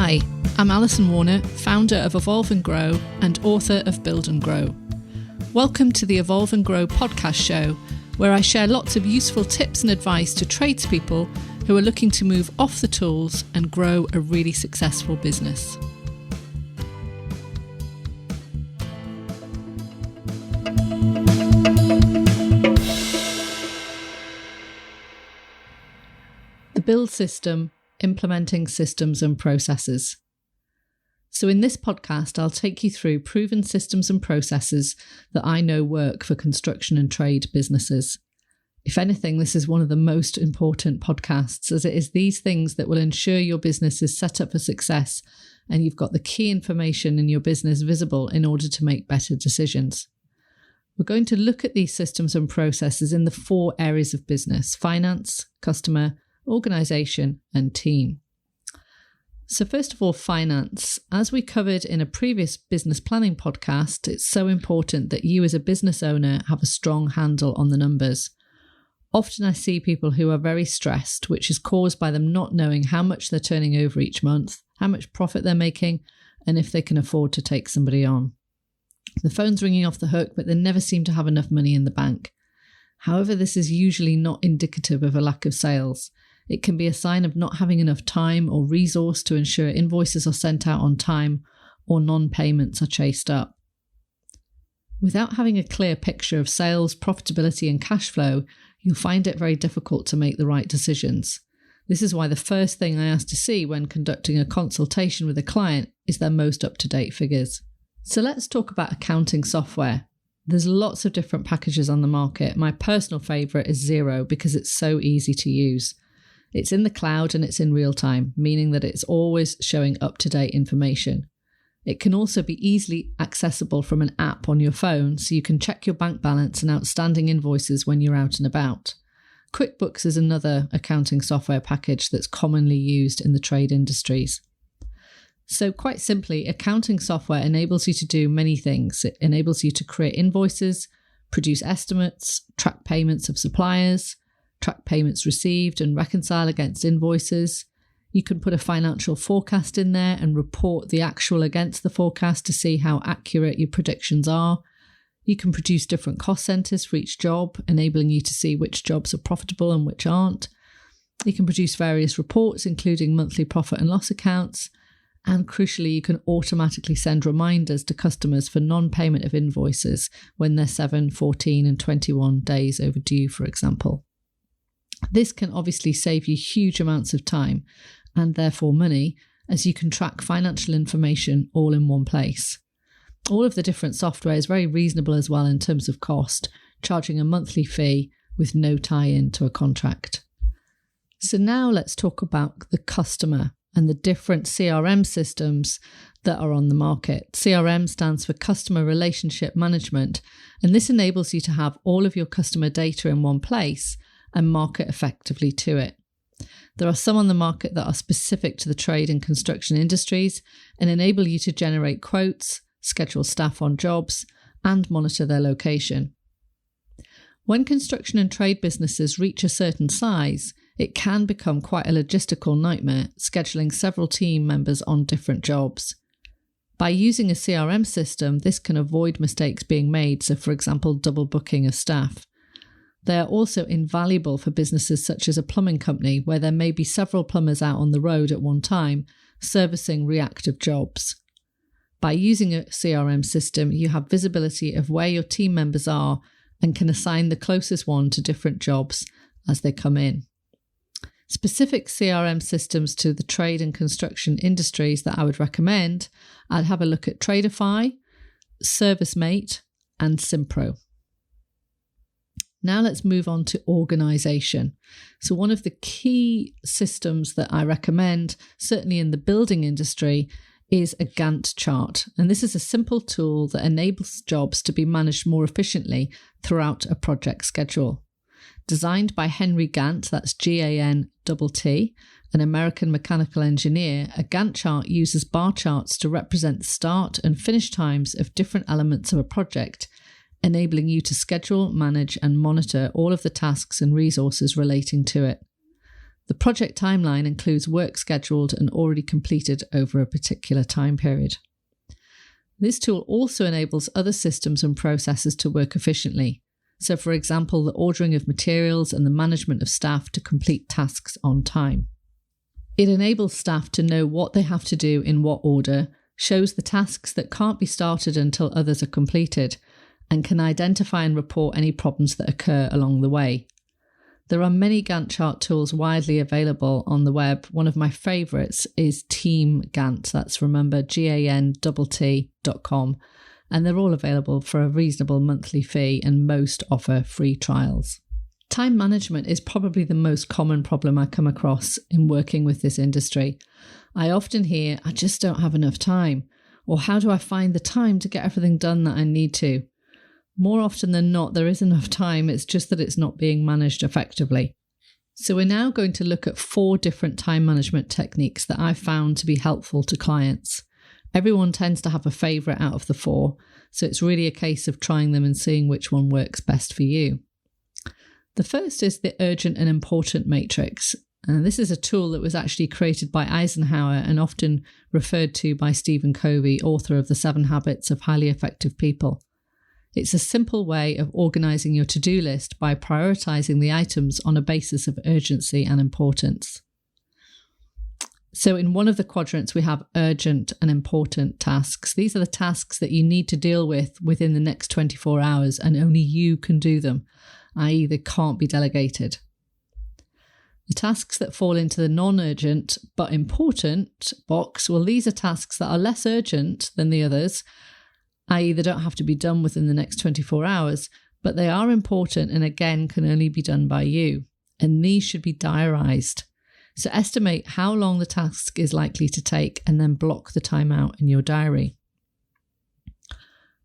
Hi, I'm Alison Warner, founder of Evolve and Grow and author of Build and Grow. Welcome to the Evolve and Grow podcast show, where I share lots of useful tips and advice to tradespeople who are looking to move off the tools and grow a really successful business. The build system, implementing systems and processes. So in this podcast, I'll take you through proven systems and processes that I know work for construction and trade businesses. If anything, this is one of the most important podcasts, as it is these things that will ensure your business is set up for success and you've got the key information in your business visible in order to make better decisions. We're going to look at these systems and processes in the 4 areas of business: finance, customer, organisation and team. So first of all, finance. As we covered in a previous business planning podcast, it's so important that you as a business owner have a strong handle on the numbers. Often I see people who are very stressed, which is caused by them not knowing how much they're turning over each month, how much profit they're making, and if they can afford to take somebody on. The phone's ringing off the hook, but they never seem to have enough money in the bank. However, this is usually not indicative of a lack of sales. It can be a sign of not having enough time or resource to ensure invoices are sent out on time or non-payments are chased up. Without having a clear picture of sales, profitability and cash flow, you'll find it very difficult to make the right decisions. This is why the first thing I ask to see when conducting a consultation with a client is their most up-to-date figures. So let's talk about accounting software. There's lots of different packages on the market. My personal favourite is Xero because it's so easy to use. It's in the cloud and it's in real time, meaning that it's always showing up-to-date information. It can also be easily accessible from an app on your phone, so you can check your bank balance and outstanding invoices when you're out and about. QuickBooks is another accounting software package that's commonly used in the trade industries. So quite simply, accounting software enables you to do many things. It enables you to create invoices, produce estimates, track payments of suppliers, track payments received and reconcile against invoices. You can put a financial forecast in there and report the actual against the forecast to see how accurate your predictions are. You can produce different cost centres for each job, enabling you to see which jobs are profitable and which aren't. You can produce various reports, including monthly profit and loss accounts. And crucially, you can automatically send reminders to customers for non-payment of invoices when they're 7, 14 and 21 days overdue, for example. This can obviously save you huge amounts of time and therefore money, as you can track financial information all in one place. All of the different software is very reasonable as well in terms of cost, charging a monthly fee with no tie-in to a contract. So now let's talk about the customer and the different CRM systems that are on the market. CRM stands for Customer Relationship Management, and this enables you to have all of your customer data in one place and market effectively to it. There are some on the market that are specific to the trade and construction industries and enable you to generate quotes, schedule staff on jobs, and monitor their location. When construction and trade businesses reach a certain size, it can become quite a logistical nightmare, scheduling several team members on different jobs. By using a CRM system, this can avoid mistakes being made, so for example, double booking of staff. They are also invaluable for businesses such as a plumbing company, where there may be several plumbers out on the road at one time, servicing reactive jobs. By using a CRM system, you have visibility of where your team members are and can assign the closest one to different jobs as they come in. Specific CRM systems to the trade and construction industries that I would recommend, I'd have a look at Tradeify, ServiceMate, and Simpro. Now let's move on to organisation. So one of the key systems that I recommend, certainly in the building industry, is a Gantt chart. And this is a simple tool that enables jobs to be managed more efficiently throughout a project schedule. Designed by Henry Gantt, that's G-A-N-T-T, an American mechanical engineer, a Gantt chart uses bar charts to represent the start and finish times of different elements of a project, enabling you to schedule, manage and monitor all of the tasks and resources relating to it. The project timeline includes work scheduled and already completed over a particular time period. This tool also enables other systems and processes to work efficiently. So, for example, the ordering of materials and the management of staff to complete tasks on time. It enables staff to know what they have to do in what order, shows the tasks that can't be started until others are completed, and can identify and report any problems that occur along the way. There are many Gantt chart tools widely available on the web. One of my favourites is Team Gantt. That's, remember, GANTT.com. And they're all available for a reasonable monthly fee, and most offer free trials. Time management is probably the most common problem I come across in working with this industry. I often hear, I just don't have enough time, or how do I find the time to get everything done that I need to? More often than not, there is enough time, it's just that it's not being managed effectively. So we're now going to look at 4 different time management techniques that I've found to be helpful to clients. Everyone tends to have a favourite out of the 4, so it's really a case of trying them and seeing which one works best for you. The first is the urgent and important matrix. And this is a tool that was actually created by Eisenhower and often referred to by Stephen Covey, author of The 7 Habits of Highly Effective People. It's a simple way of organising your to-do list by prioritising the items on a basis of urgency and importance. So in one of the quadrants, we have urgent and important tasks. These are the tasks that you need to deal with within the next 24 hours, and only you can do them, i.e. they can't be delegated. The tasks that fall into the non-urgent but important box, well, these are tasks that are less urgent than the others, i.e. they don't have to be done within the next 24 hours, but they are important and again can only be done by you. And these should be diarised. So estimate how long the task is likely to take and then block the time out in your diary.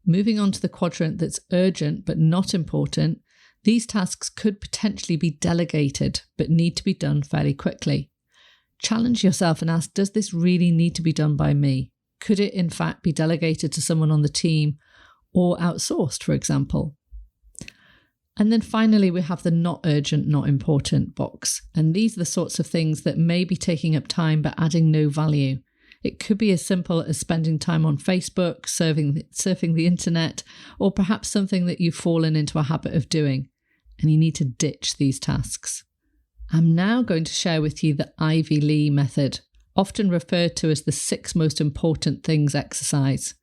Moving on to the quadrant that's urgent but not important, these tasks could potentially be delegated but need to be done fairly quickly. Challenge yourself and ask, does this really need to be done by me? Could it in fact be delegated to someone on the team or outsourced, for example? And then finally, we have the not urgent, not important box. And these are the sorts of things that may be taking up time but adding no value. It could be as simple as spending time on Facebook, surfing the internet, or perhaps something that you've fallen into a habit of doing, and you need to ditch these tasks. I'm now going to share with you the Ivy Lee method, often referred to as the 6 most important things exercise.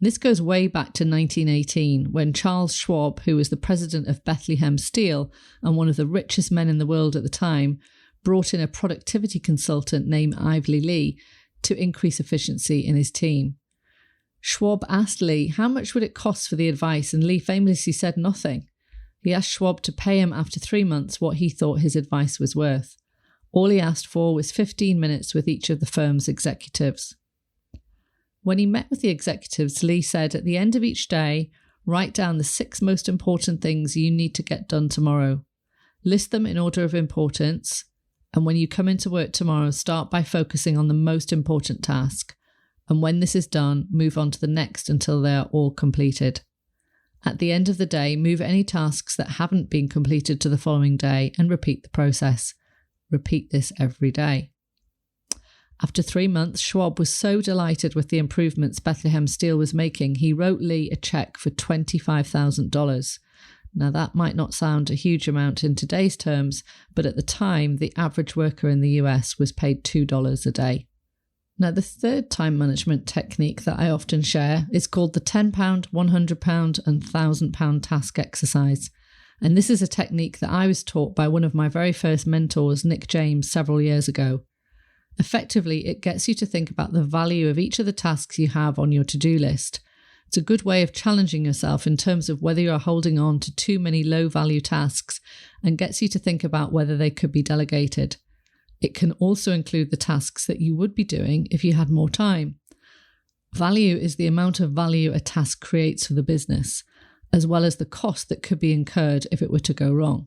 This goes way back to 1918 when Charles Schwab, who was the president of Bethlehem Steel and one of the richest men in the world at the time, brought in a productivity consultant named Ivy Lee to increase efficiency in his team. Schwab asked Lee how much would it cost for the advice, and Lee famously said nothing. He asked Schwab to pay him after 3 months what he thought his advice was worth. All he asked for was 15 minutes with each of the firm's executives. When he met with the executives, Lee said, at the end of each day, write down the 6 most important things you need to get done tomorrow. List them in order of importance, and when you come into work tomorrow, start by focusing on the most important task. And when this is done, move on to the next until they are all completed. At the end of the day, move any tasks that haven't been completed to the following day and repeat the process. Repeat this every day. After 3 months, Schwab was so delighted with the improvements Bethlehem Steel was making, he wrote Lee a check for $25,000. Now, that might not sound a huge amount in today's terms, but at the time, the average worker in the US was paid $2 a day. Now, the third time management technique that I often share is called the £10, £100 and £1,000 task exercise. And this is a technique that I was taught by one of my very first mentors, Nick James, several years ago. Effectively, it gets you to think about the value of each of the tasks you have on your to-do list. It's a good way of challenging yourself in terms of whether you're holding on to too many low-value tasks, and gets you to think about whether they could be delegated. It can also include the tasks that you would be doing if you had more time. Value is the amount of value a task creates for the business, as well as the cost that could be incurred if it were to go wrong.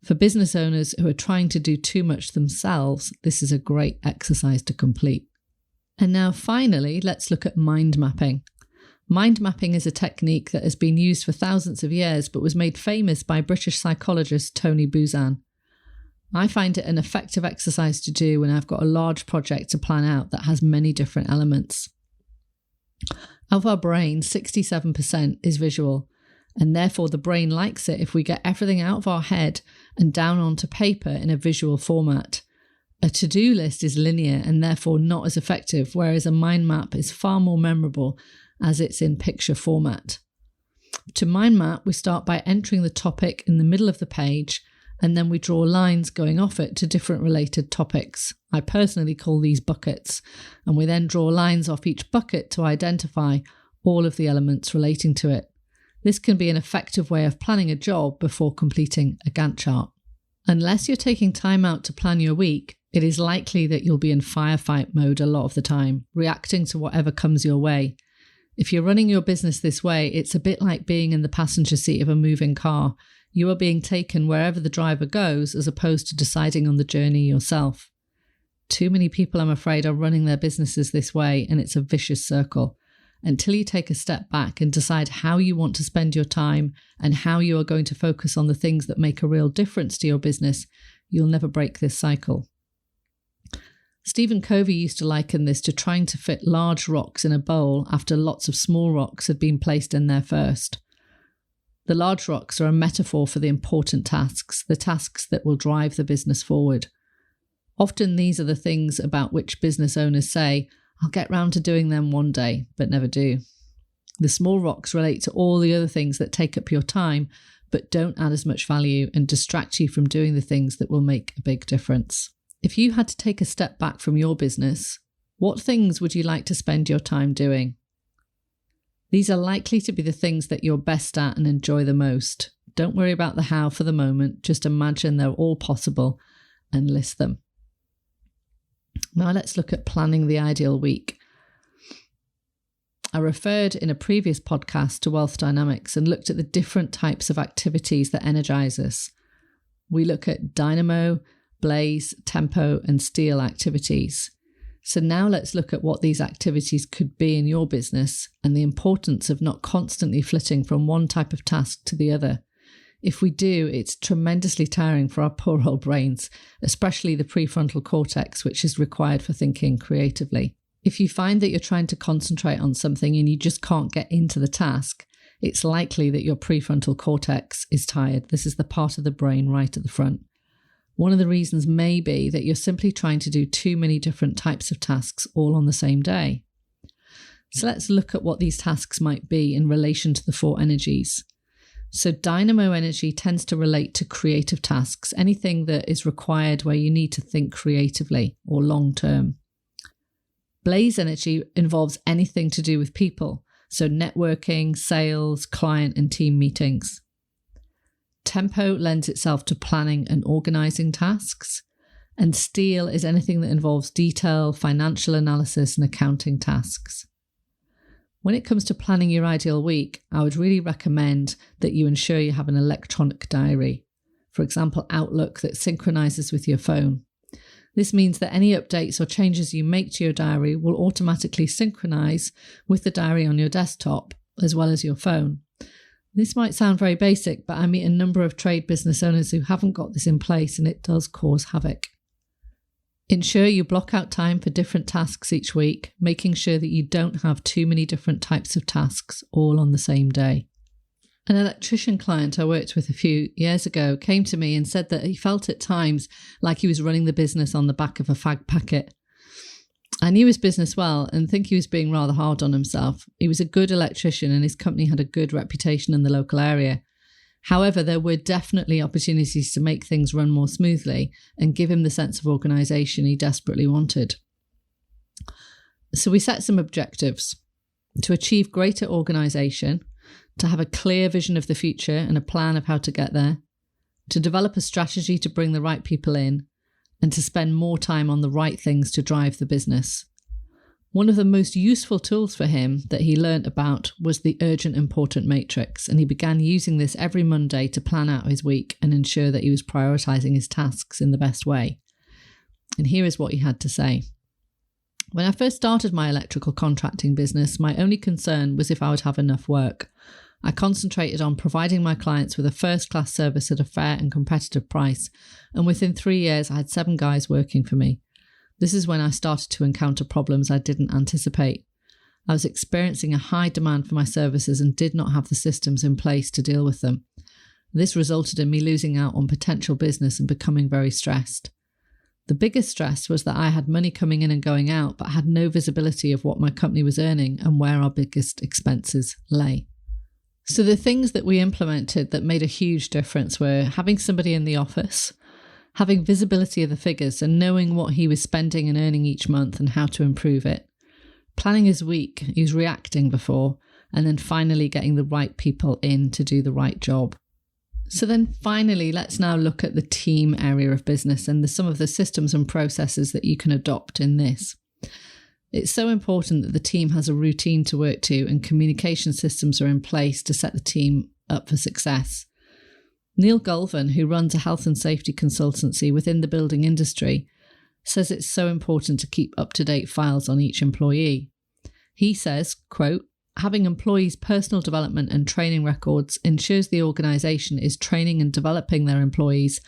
For business owners who are trying to do too much themselves, this is a great exercise to complete. And now finally, let's look at mind mapping. Mind mapping is a technique that has been used for thousands of years but was made famous by British psychologist Tony Buzan. I find it an effective exercise to do when I've got a large project to plan out that has many different elements. Of our brain, 67% is visual, and therefore the brain likes it if we get everything out of our head and down onto paper in a visual format. A to-do list is linear and therefore not as effective, whereas a mind map is far more memorable as it's in picture format. To mind map, we start by entering the topic in the middle of the page, and then we draw lines going off it to different related topics. I personally call these buckets, and we then draw lines off each bucket to identify all of the elements relating to it. This can be an effective way of planning a job before completing a Gantt chart. Unless you're taking time out to plan your week, it is likely that you'll be in firefight mode a lot of the time, reacting to whatever comes your way. If you're running your business this way, it's a bit like being in the passenger seat of a moving car. You are being taken wherever the driver goes as opposed to deciding on the journey yourself. Too many people, I'm afraid, are running their businesses this way, and it's a vicious circle. Until you take a step back and decide how you want to spend your time and how you are going to focus on the things that make a real difference to your business, you'll never break this cycle. Stephen Covey used to liken this to trying to fit large rocks in a bowl after lots of small rocks had been placed in there first. The large rocks are a metaphor for the important tasks, the tasks that will drive the business forward. Often these are the things about which business owners say, "I'll get round to doing them one day," but never do. The small rocks relate to all the other things that take up your time, but don't add as much value and distract you from doing the things that will make a big difference. If you had to take a step back from your business, what things would you like to spend your time doing? These are likely to be the things that you're best at and enjoy the most. Don't worry about the how for the moment, just imagine they're all possible and list them. Now let's look at planning the ideal week. I referred in a previous podcast to wealth dynamics and looked at the different types of activities that energize us. We look at dynamo, blaze, tempo, and steal activities. So now let's look at what these activities could be in your business and the importance of not constantly flitting from one type of task to the other. If we do, it's tremendously tiring for our poor old brains, especially the prefrontal cortex, which is required for thinking creatively. If you find that you're trying to concentrate on something and you just can't get into the task, it's likely that your prefrontal cortex is tired. This is the part of the brain right at the front. One of the reasons may be that you're simply trying to do too many different types of tasks all on the same day. So let's look at what these tasks might be in relation to the four energies. So dynamo energy tends to relate to creative tasks, anything that is required where you need to think creatively or long term. Blaze energy involves anything to do with people, so networking, sales, client and team meetings. Tempo lends itself to planning and organising tasks, and steal is anything that involves detail, financial analysis and accounting tasks. When it comes to planning your ideal week, I would really recommend that you ensure you have an electronic diary, for example Outlook, that synchronises with your phone. This means that any updates or changes you make to your diary will automatically synchronise with the diary on your desktop as well as your phone. This might sound very basic, but I meet a number of trade business owners who haven't got this in place, and it does cause havoc. Ensure you block out time for different tasks each week, making sure that you don't have too many different types of tasks all on the same day. An electrician client I worked with a few years ago came to me and said that he felt at times like he was running the business on the back of a fag packet. I knew his business well and think he was being rather hard on himself. He was a good electrician and his company had a good reputation in the local area. However, there were definitely opportunities to make things run more smoothly and give him the sense of organisation he desperately wanted. So we set some objectives to achieve greater organisation, to have a clear vision of the future and a plan of how to get there, to develop a strategy to bring the right people in, and to spend more time on the right things to drive the business. One of the most useful tools for him that he learnt about was the urgent important matrix, and he began using this every Monday to plan out his week and ensure that he was prioritising his tasks in the best way. And here is what he had to say. When I first started my electrical contracting business, my only concern was if I would have enough work. I concentrated on providing my clients with a first-class service at a fair and competitive price, and within 3 years I had 7 guys working for me. This is when I started to encounter problems I didn't anticipate. I was experiencing a high demand for my services and did not have the systems in place to deal with them. This resulted in me losing out on potential business and becoming very stressed. The biggest stress was that I had money coming in and going out, but had no visibility of what my company was earning and where our biggest expenses lay. So the things that we implemented that made a huge difference were having somebody in the office, having visibility of the figures and knowing what he was spending and earning each month and how to improve it, planning his week, he was reacting before, and then finally getting the right people in to do the right job. So then finally, let's now look at the team area of business and some of the systems and processes that you can adopt in this. It's so important that the team has a routine to work to and communication systems are in place to set the team up for success. Neil Gulven, who runs a health and safety consultancy within the building industry, says it's so important to keep up-to-date files on each employee. He says, quote, "Having employees' personal development and training records ensures the organisation is training and developing their employees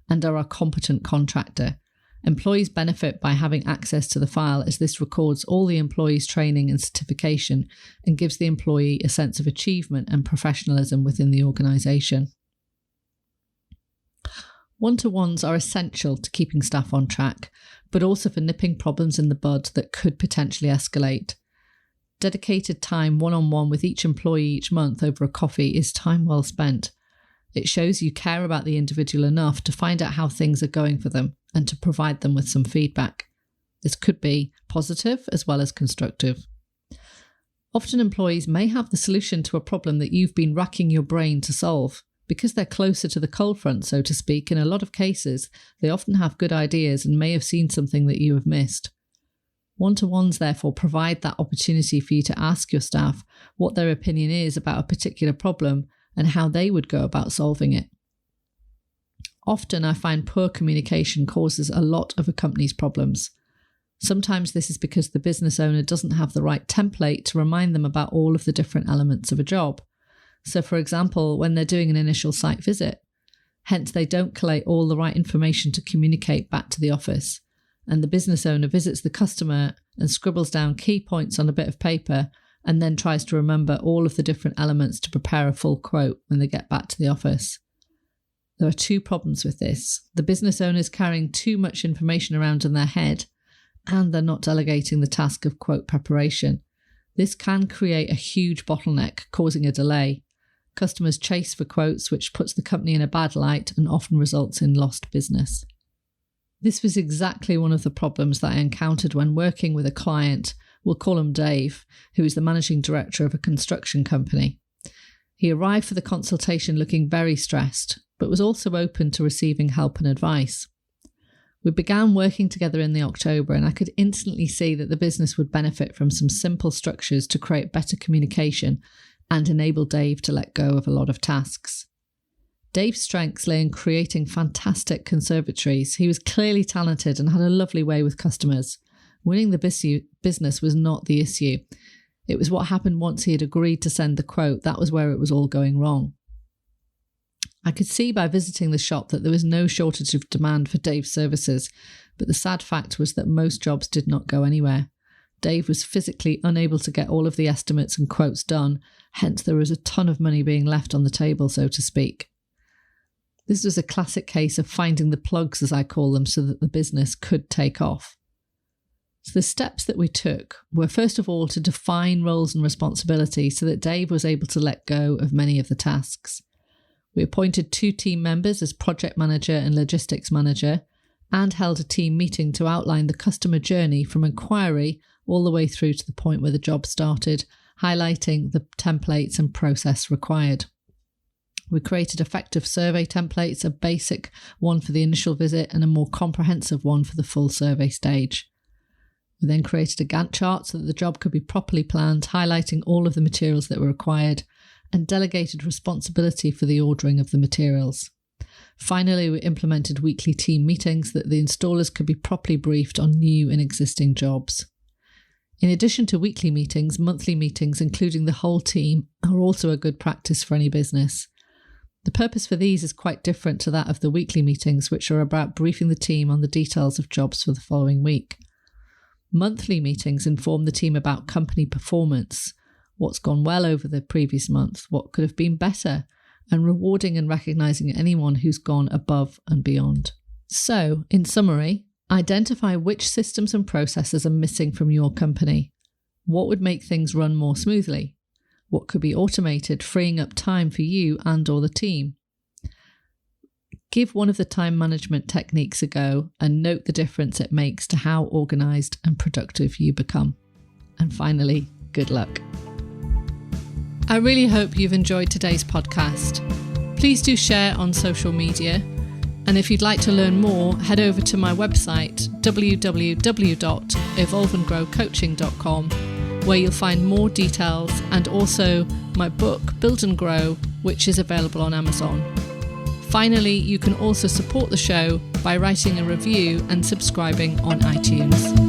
and are a competent contractor. Employees benefit by having access to the file as this records all the employees' training and certification and gives the employee a sense of achievement and professionalism within the organisation." One-to-ones are essential to keeping staff on track, but also for nipping problems in the bud that could potentially escalate. Dedicated time one-on-one with each employee each month over a coffee is time well spent. It shows you care about the individual enough to find out how things are going for them and to provide them with some feedback. This could be positive as well as constructive. Often employees may have the solution to a problem that you've been racking your brain to solve. Because they're closer to the cold front, so to speak, in a lot of cases, they often have good ideas and may have seen something that you have missed. One-to-ones, therefore, provide that opportunity for you to ask your staff what their opinion is about a particular problem and how they would go about solving it. Often, I find poor communication causes a lot of a company's problems. Sometimes this is because the business owner doesn't have the right template to remind them about all of the different elements of a job. So, for example, when they're doing an initial site visit, hence they don't collate all the right information to communicate back to the office, and the business owner visits the customer and scribbles down key points on a bit of paper and then tries to remember all of the different elements to prepare a full quote when they get back to the office. There are 2 problems with this. The business owner is carrying too much information around in their head, and they're not delegating the task of quote preparation. This can create a huge bottleneck, causing a delay. Customers chase for quotes, which puts the company in a bad light and often results in lost business. This was exactly one of the problems that I encountered when working with a client, we'll call him Dave, who is the managing director of a construction company. He arrived for the consultation looking very stressed, but was also open to receiving help and advice. We began working together in the October, and I could instantly see that the business would benefit from some simple structures to create better communication and enable Dave to let go of a lot of tasks. Dave's strengths lay in creating fantastic conservatories. He was clearly talented and had a lovely way with customers. Winning the business was not the issue. It was what happened once he had agreed to send the quote. That was where it was all going wrong. I could see by visiting the shop that there was no shortage of demand for Dave's services, but the sad fact was that most jobs did not go anywhere. Dave was physically unable to get all of the estimates and quotes done, hence there was a ton of money being left on the table, so to speak. This was a classic case of finding the plugs, as I call them, so that the business could take off. So the steps that we took were, first of all, to define roles and responsibilities so that Dave was able to let go of many of the tasks. We appointed 2 team members as project manager and logistics manager and held a team meeting to outline the customer journey from inquiry all the way through to the point where the job started, highlighting the templates and process required. We created effective survey templates, a basic one for the initial visit and a more comprehensive one for the full survey stage. We then created a Gantt chart so that the job could be properly planned, highlighting all of the materials that were required, and delegated responsibility for the ordering of the materials. Finally, we implemented weekly team meetings so that the installers could be properly briefed on new and existing jobs. In addition to weekly meetings, monthly meetings, including the whole team, are also a good practice for any business. The purpose for these is quite different to that of the weekly meetings, which are about briefing the team on the details of jobs for the following week. Monthly meetings inform the team about company performance, what's gone well over the previous month, what could have been better, and rewarding and recognising anyone who's gone above and beyond. So, in summary, identify which systems and processes are missing from your company. What would make things run more smoothly? What could be automated, freeing up time for you and or the team? Give one of the time management techniques a go and note the difference it makes to how organised and productive you become. And finally, good luck. I really hope you've enjoyed today's podcast. Please do share on social media. And if you'd like to learn more, head over to my website, www.evolveandgrowcoaching.com, where you'll find more details and also my book, Build and Grow, which is available on Amazon. Finally, you can also support the show by writing a review and subscribing on iTunes.